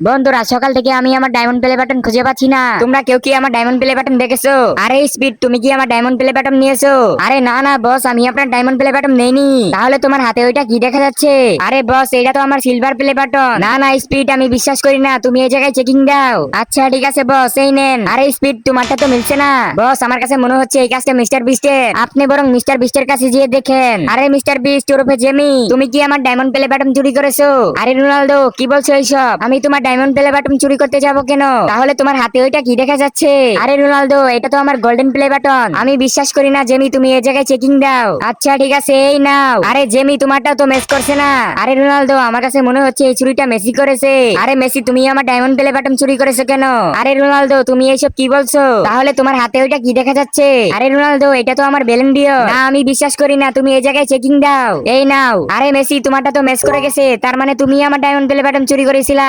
বন্ধুরা, সকাল থেকে আমি আমার ডায়মন্ড প্লে বাটন খুঁজে পাচ্ছি না। তোমরা কেউ কি আমার ডায়মন্ড প্লে বাটন দেখেছো? আরে স্পিড, তুমি কি আমার ডায়মন্ড প্লে বাটন নিয়েছো? আরে না না বস, আমি আপনার ডায়মন্ড প্লে বাটন নেইনি। তাহলে তোমার হাতে ওইটা কি দেখা যাচ্ছে? আরে বস, এটা তো আমার সিলভার প্লে বাটন। না না স্পিড, আমি বিশ্বাস করি না, তুমি এই জায়গায় চেকিং দাও। আচ্ছা ঠিক আছে বস, এই নেন। আরে স্পিড, তোমারটা তো মিলছে না। বস, আমার কাছে মনে হচ্ছে এই কাজটা মিস্টার বিস্টের। আপনি বরং মিস্টার বিস্টের কাছে গিয়ে দেখেন। আরে মিস্টার বিস্ট ওরফে জেমি, তুমি কি আমার ডায়মন্ড প্লে বাটন চুরি করেছো? আরে রোনালদো, কি বলছো এইসব? আমি তোমার ডায়মন্ড প্লে বাটন চুরি করতে যাবো কেন? তাহলে তোমার হাতে ওইটা কি দেখা যাচ্ছে? আরে রোনালদো, এটা তো আমার গোল্ডেন প্লে বাটন। আমি বিশ্বাস করি না জেমি, তুমি এই জায়গায় চেকিং দাও। আচ্ছা ঠিক আছে, এই নাও। আরে জেমি, তোমারটাও তো ম্যাচ করছে না। আরে রোনালদো, আমার কাছে মনে হচ্ছে এই চুরিটা মেসি করেছে। আরে মেসি, তুমি আমার ডায়মন্ড প্লে বাটন চুরি করেছো কেন? আরে রোনালদো, তুমি এইসব কি বলছো? তাহলে তোমার হাতে ওইটা কি দেখা যাচ্ছে? আরে রোনালদো, এটা তো আমার বেলুন ডিও। না, আমি বিশ্বাস করি না, তুমি এই জায়গায় চেকিং দাও। এই নাও। আরে মেসি, তোমারটা তো ম্যাচ করে গেছে, তার মানে তুমি আমার ডায়মন্ড প্লে বাটন চুরি করেছিলা।